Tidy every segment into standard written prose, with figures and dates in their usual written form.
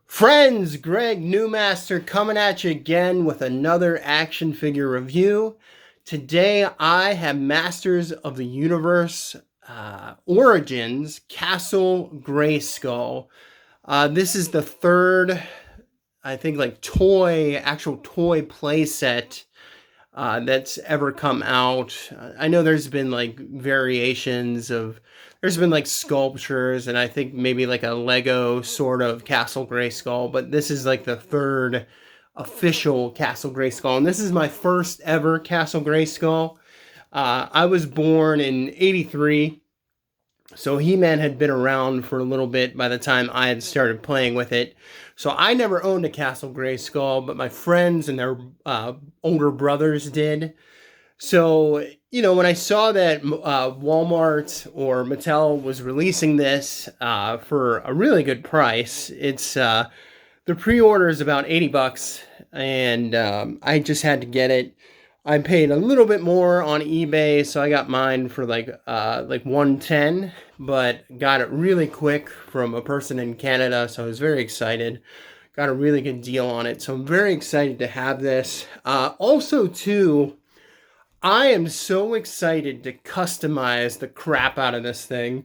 Friends, Greg Newmaster coming at you again with another action figure review. Today I have Masters of the Universe Origins Castle Grayskull. This is the third, I think, like actual toy playset that's ever come out. I know there's been like variations of, there's been like sculptures and I think maybe like a Lego sort of Castle Grayskull, but this is like the third official Castle Grayskull, and this is my first ever Castle Grayskull. I was born in '83, so He-Man had been around for a little bit by the time I had started playing with it. So I never owned a Castle Grayskull, but my friends and their older brothers did. So, when I saw that Walmart or Mattel was releasing this for a really good price, the pre-order is about 80 bucks, and I just had to get it. I paid a little bit more on eBay, so I got mine for like 110, but got it really quick from a person in Canada, so I was very excited. Got a really good deal on it, so I'm very excited to have this. Also, too, I am so excited to customize the crap out of this thing.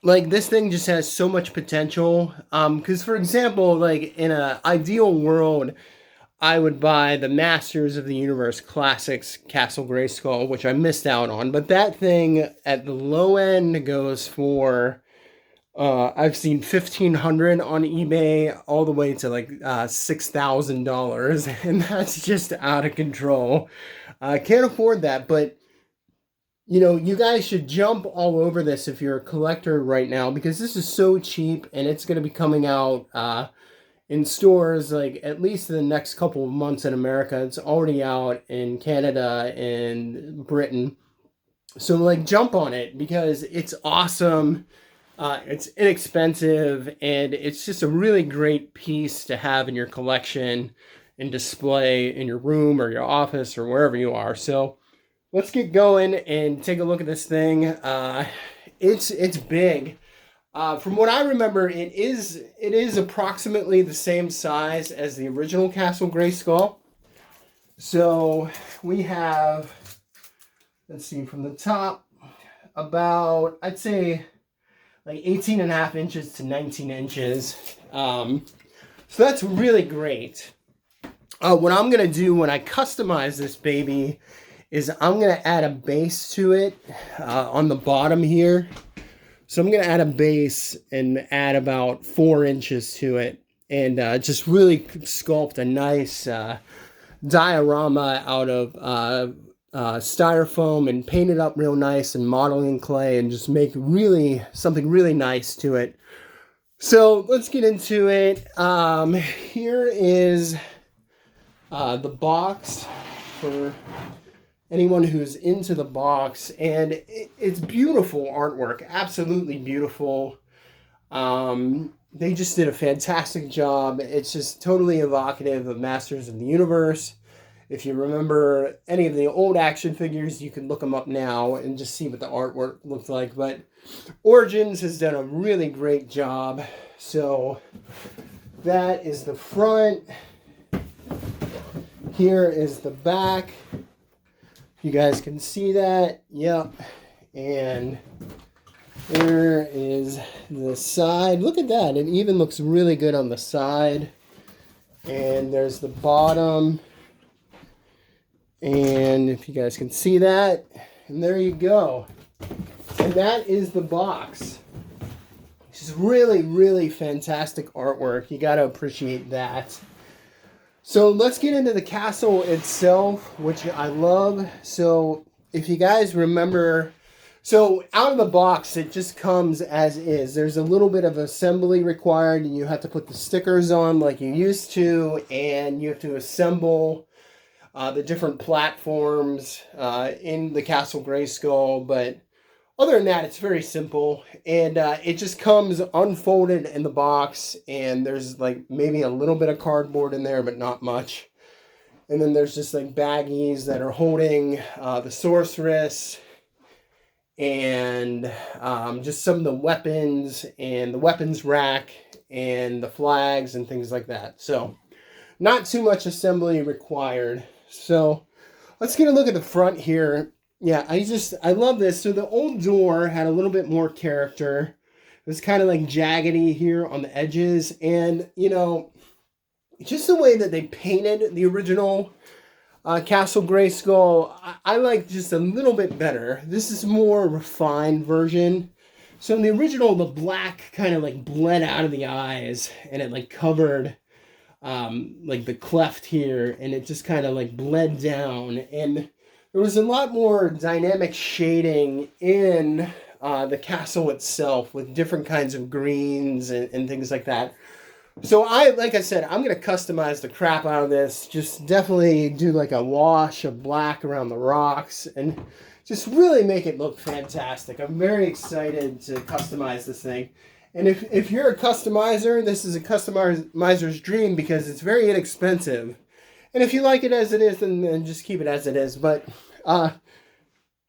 Like, this thing just has so much potential. Because, for example, like in an ideal world, I would buy the Masters of the Universe Classics Castle Grayskull, which I missed out on. But that thing at the low end goes for, I've seen 1,500 on eBay, all the way to like $6,000, and that's just out of control. I can't afford that, but you guys should jump all over this if you're a collector right now, because this is so cheap and it's going to be coming out in stores like at least in the next couple of months in America. It's already out in Canada and Britain. So like jump on it because it's awesome. It's inexpensive and it's just a really great piece to have in your collection and display in your room or your office or wherever you are. So let's get going and take a look at this thing. It's big. From what I remember, it is approximately the same size as the original Castle Grayskull. So we have, let's see, from the top, about, I'd say, like 18 and a half inches to 19 inches. So that's really great. What I'm going to do when I customize this baby is I'm going to add a base to it on the bottom here. So I'm going to add a base and add about 4 inches to it and just really sculpt a nice diorama out of styrofoam and paint it up real nice and modeling clay and just make really something really nice to it. So let's get into it. Here is the box for anyone who's into the box, and it's beautiful artwork, absolutely beautiful. They just did a fantastic job. It's just totally evocative of Masters of the Universe. If you remember any of the old action figures, you can look them up now and just see what the artwork looked like. But Origins has done a really great job. So that is the front. Here is the back. You guys can see that. Yep. And there is the side. Look at that. It even looks really good on the side. And there's the bottom. And if you guys can see that. And there you go. And that is the box. It's just really, really fantastic artwork. You got to appreciate that. So let's get into the castle itself, which I love. So if you guys remember, so out of the box, it just comes as is. There's a little bit of assembly required, and you have to put the stickers on like you used to, and you have to assemble the different platforms in the Castle Grayskull. But other than that, it's very simple, and it just comes unfolded in the box, and there's like maybe a little bit of cardboard in there, but not much. And then there's just like baggies that are holding the sorceress, and just some of the weapons and the weapons rack and the flags and things like that. So not too much assembly required. So let's get a look at the front here. Yeah, I love this. So the old door had a little bit more character. It was kind of like jaggedy here on the edges. And, you know, just the way that they painted the original Castle Grayskull, I like just a little bit better. This is more refined version. So in the original, the black kind of like bled out of the eyes and it like covered like the cleft here, and it just kind of like bled down. And there was a lot more dynamic shading in the castle itself with different kinds of greens and things like that. So like I said, I'm going to customize the crap out of this. Just definitely do like a wash of black around the rocks and just really make it look fantastic. I'm very excited to customize this thing. And if you're a customizer, this is a customizer's dream because it's very inexpensive. And if you like it as it is, then just keep it as it is. But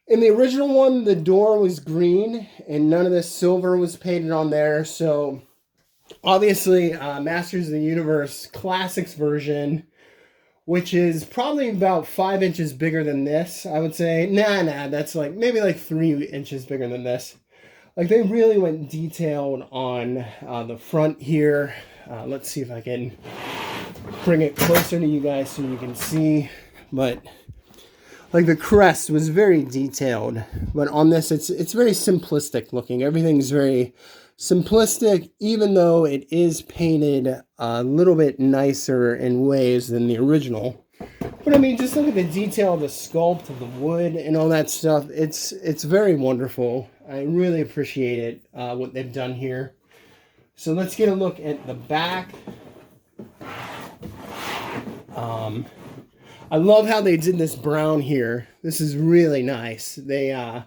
in the original one, the door was green and none of this silver was painted on there. So obviously, Masters of the Universe Classics version, which is probably about 5 inches bigger than this, I would say. Nah, that's like maybe like 3 inches bigger than this. Like they really went detailed on the front here. Let's see if I can bring it closer to you guys so you can see. But like the crest was very detailed, but on this it's very simplistic looking. Everything's very simplistic, even though it is painted a little bit nicer in ways than the original. But I mean, just look at the detail of the sculpt of the wood and all that stuff. It's very wonderful. I really appreciate it, what they've done here. So let's get a look at the back. I love how they did this brown here. This is really nice. They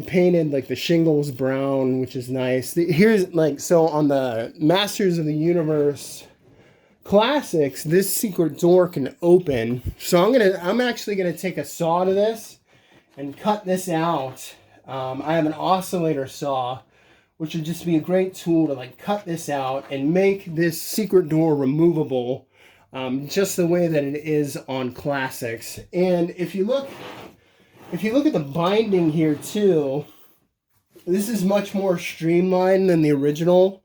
painted like the shingles brown, which is nice. Here's like, so on the Masters of the Universe Classics, this secret door can open. So I'm actually gonna take a saw to this and cut this out. I have an oscillator saw, which would just be a great tool to like cut this out and make this secret door removable, just the way that it is on Classics. And if you look at the binding here too, this is much more streamlined than the original,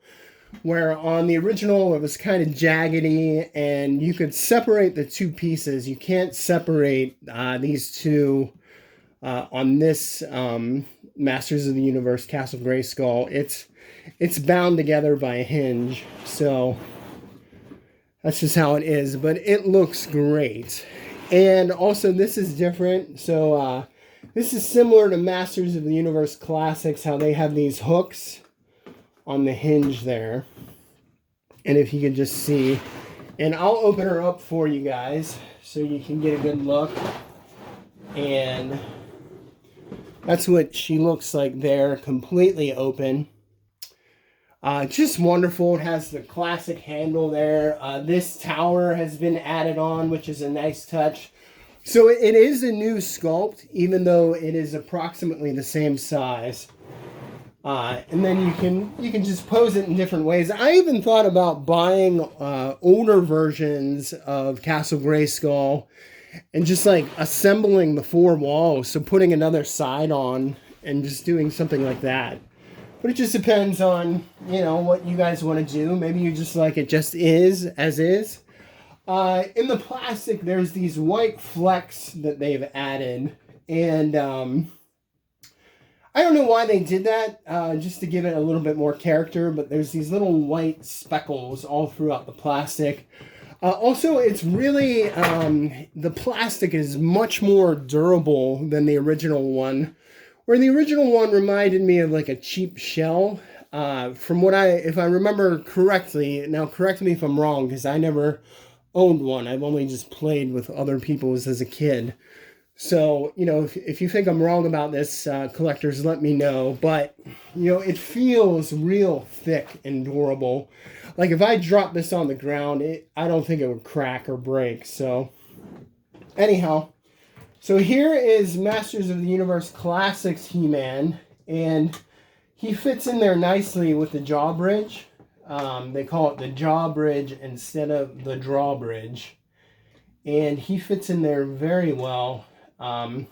where on the original it was kind of jaggedy and you could separate the two pieces. You can't separate these two on this Masters of the Universe Castle Grayskull. It's bound together by a hinge, so that's just how it is, but it looks great. And also this is different. So this is similar to Masters of the Universe Classics, how they have these hooks on the hinge there. And if you can just see, and I'll open her up for you guys so you can get a good look. And that's what she looks like there, completely open. Just wonderful. It has the classic handle there. This tower has been added on, which is a nice touch. So it is a new sculpt, even though it is approximately the same size. And then you can just pose it in different ways. I even thought about buying older versions of Castle Grayskull and just like assembling the four walls. So putting another side on and just doing something like that. But it just depends on, you know, what you guys want to do. Maybe you just like it just is, as is. In the plastic, there's these white flecks that they've added. And I don't know why they did that, just to give it a little bit more character. But there's these little white speckles all throughout the plastic. Also, it's really, the plastic is much more durable than the original one. Where the original one reminded me of like a cheap shell. From what if I remember correctly, now correct me if I'm wrong, because I never owned one. I've only just played with other people's as a kid. So, you know, if you think I'm wrong about this, collectors, let me know. But, you know, it feels real thick and durable. Like if I drop this on the ground, I don't think it would crack or break. So, anyhow. So here is Masters of the Universe Classics He-Man, and he fits in there nicely with the drawbridge. They call it the drawbridge instead of the drawbridge. And he fits in there very well. My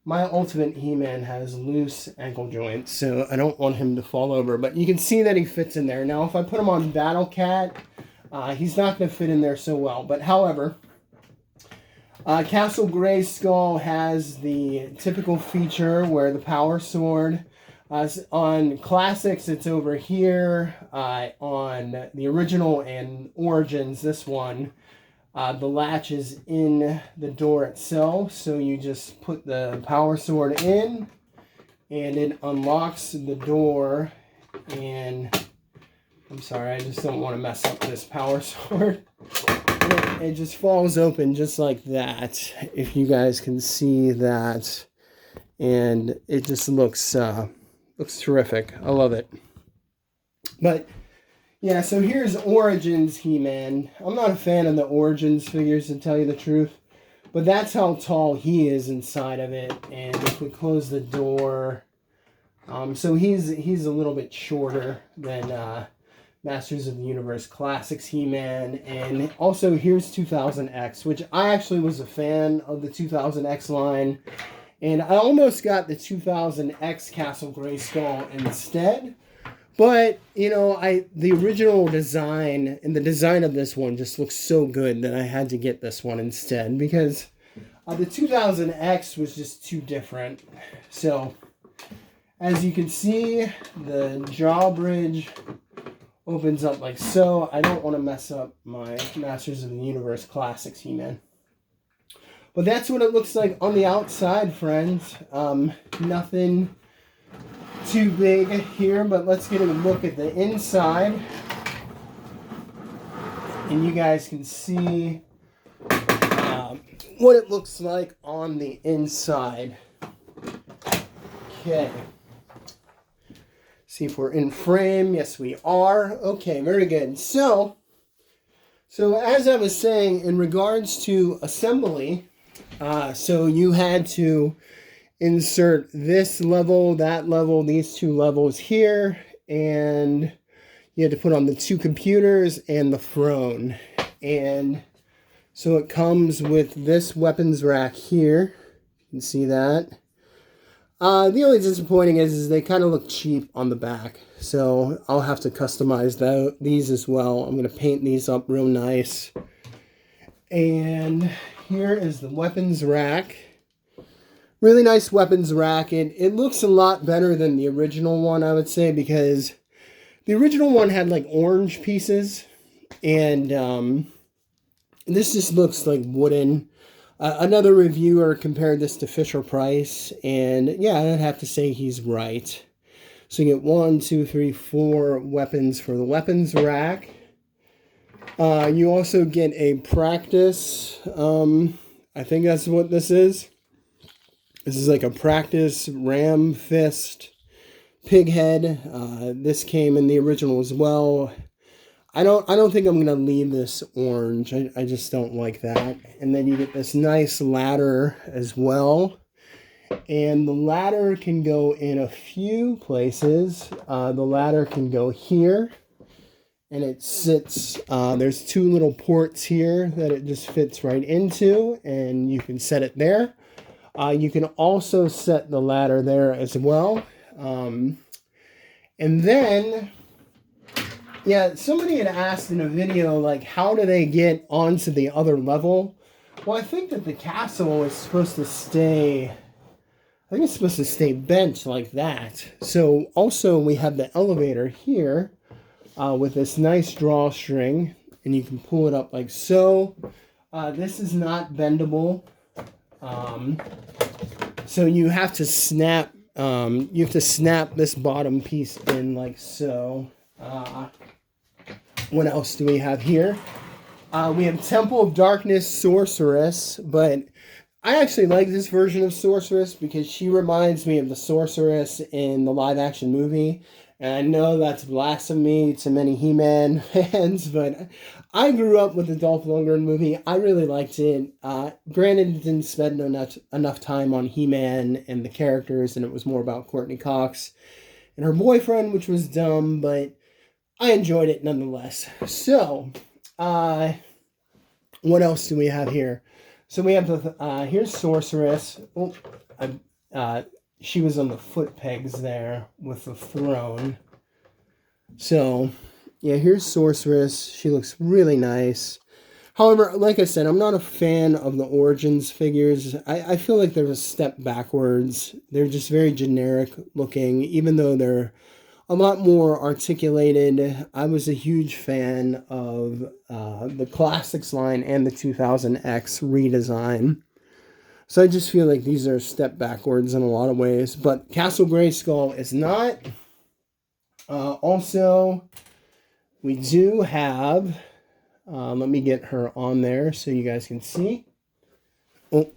Ultimate He-Man has loose ankle joints, so I don't want him to fall over. But you can see that he fits in there. Now, if I put him on Battle Cat, he's not going to fit in there so well. But however, Castle Grayskull has the typical feature where the power sword, on Classics it's over here, on the original and Origins, this one, the latch is in the door itself, so you just put the power sword in, and it unlocks the door, and I'm sorry, I just don't want to mess up this power sword. It just falls open just like that, if you guys can see that, and it just looks terrific. I love it. But yeah, so here's Origins He-Man. I'm not a fan of the Origins figures, to tell you the truth, but that's how tall he is inside of it. And if we close the door, so he's a little bit shorter than Masters of the Universe Classics He-Man. And also here's 2000X, which I actually was a fan of the 2000X line. And I almost got the 2000X Castle Grayskull instead. But, you know, the original design and the design of this one just looks so good that I had to get this one instead. Because the 2000X was just too different. So, as you can see, the drawbridge opens up like so. I don't want to mess up my Masters of the Universe Classics He-Man. But that's what it looks like on the outside, friends. Nothing too big here, but let's get a look at the inside. And you guys can see what it looks like on the inside. Okay. See if we're in frame. Yes, we are. Okay, very good. So as I was saying, in regards to assembly, so you had to insert this level, that level, these two levels here, and you had to put on the two computers and the throne. And so it comes with this weapons rack here. You can see that. The only disappointing is they kind of look cheap on the back. So I'll have to customize these as well. I'm going to paint these up real nice. And here is the weapons rack. Really nice weapons rack. It looks a lot better than the original one, I would say, because the original one had like orange pieces. And this just looks like wooden. Another reviewer compared this to Fisher-Price, and yeah, I'd have to say he's right. So you get 1, 2, 3, 4 weapons for the weapons rack. You also get a practice. I think that's what this is. This is like a practice ram fist pig head. This came in the original as well. I don't think I'm gonna leave this orange. I just don't like that. And then you get this nice ladder as well. And the ladder can go in a few places. The ladder can go here. And it sits, there's two little ports here that it just fits right into. And you can set it there. You can also set the ladder there as well. And then, yeah, somebody had asked in a video, like, how do they get onto the other level? Well, I think that the castle is supposed to stay, I think it's supposed to stay bent like that. So, also, we have the elevator here with this nice drawstring, and you can pull it up like so. This is not bendable. So you have to snap, this bottom piece in like so. What else do we have here? We have Temple of Darkness Sorceress, but I actually like this version of Sorceress because she reminds me of the Sorceress in the live action movie. And I know that's blasphemy to many He-Man fans, but I grew up with the Dolph Lundgren movie. I really liked it. Granted, it didn't spend enough time on He-Man and the characters, and it was more about Courtney Cox and her boyfriend, which was dumb, but I enjoyed it nonetheless. So, what else do we have here? So we have the, here's Sorceress. Oh, she was on the foot pegs there with the throne. So, yeah, here's Sorceress. She looks really nice. However, like I said, I'm not a fan of the Origins figures. I feel like they're a step backwards. They're just very generic looking, even though they're a lot more articulated. I was a huge fan of the Classics line and the 2000X redesign. So I just feel like these are a step backwards in a lot of ways. But Castle Grayskull is not. Also, we do have... let me get her on there so you guys can see. Oh,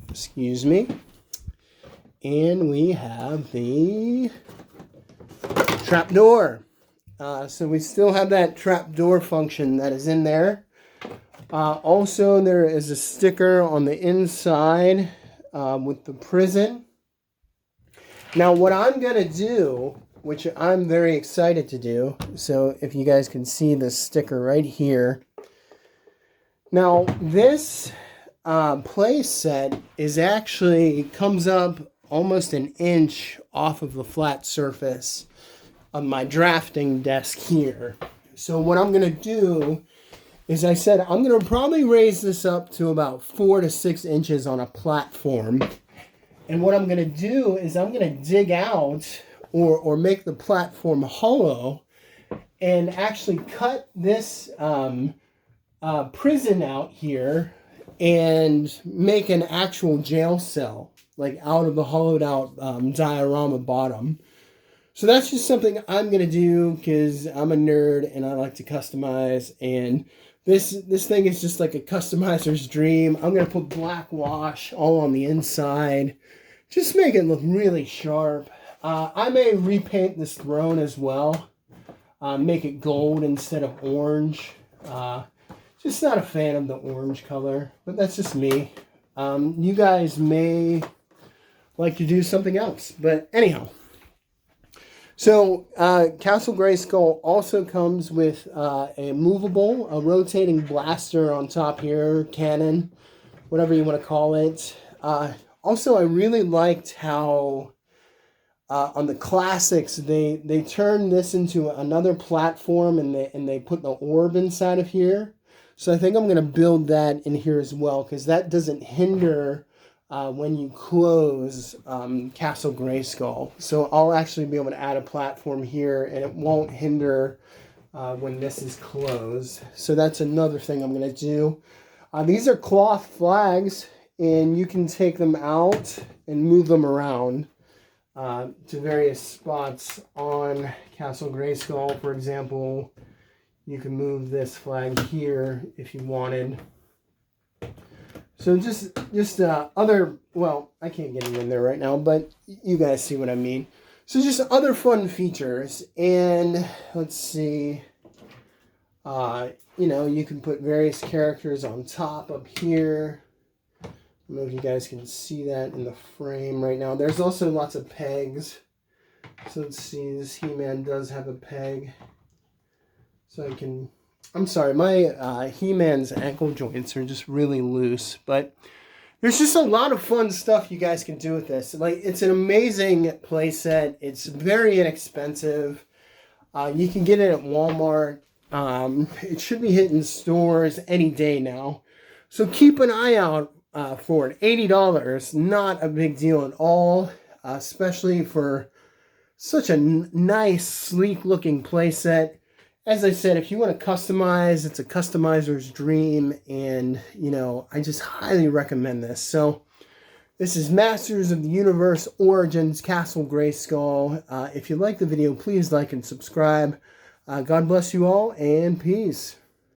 excuse me. And we have the trapdoor. So we still have that trapdoor function that is in there. Also, there is a sticker on the inside with the prison. Now, what I'm going to do, which I'm very excited to do, so if you guys can see the sticker right here. Now, this play set comes up almost an inch off of the flat surface of my drafting desk here. So what I'm going to do is I'm going to probably raise this up to about 4 to 6 inches on a platform. And what I'm going to do is I'm going to dig out or make the platform hollow and actually cut this prison out here and make an actual jail cell, like out of the hollowed out diorama bottom. So that's just something I'm going to do because I'm a nerd and I like to customize. And this thing is just like a customizer's dream. I'm going to put black wash all on the inside. Just make it look really sharp. I may repaint this throne as well. Make it gold instead of orange. Just not a fan of the orange color, but that's just me. You guys may like to do something else, but anyhow. So, Castle Grayskull also comes with a rotating blaster on top here, cannon, whatever you want to call it. Also, I really liked how on the Classics, they turned this into another platform and they put the orb inside of here. So I think I'm going to build that in here as well because that doesn't hinder when you close Castle Grayskull. So I'll actually be able to add a platform here and it won't hinder when this is closed. So that's another thing I'm going to do. These are cloth flags and you can take them out and move them around to various spots on Castle Grayskull. For example, you can move this flag here if you wanted. So just other, well, I can't get it in there right now, but you guys see what I mean. So just other fun features. And let's see, you can put various characters on top up here. I don't know if you guys can see that in the frame right now. There's also lots of pegs. So let's see, this He-Man does have a peg. So I'm sorry, my He-Man's ankle joints are just really loose. But there's just a lot of fun stuff you guys can do with this. Like, it's an amazing play set. It's very inexpensive. You can get it at Walmart. It should be hitting stores any day now. So keep an eye out for it. $80, not a big deal at all, especially for such a nice, sleek-looking play set. As I said, if you want to customize, it's a customizer's dream, and, I just highly recommend this. So, this is Masters of the Universe Origins Castle Grayskull. If you like the video, please like and subscribe. God bless you all, and peace.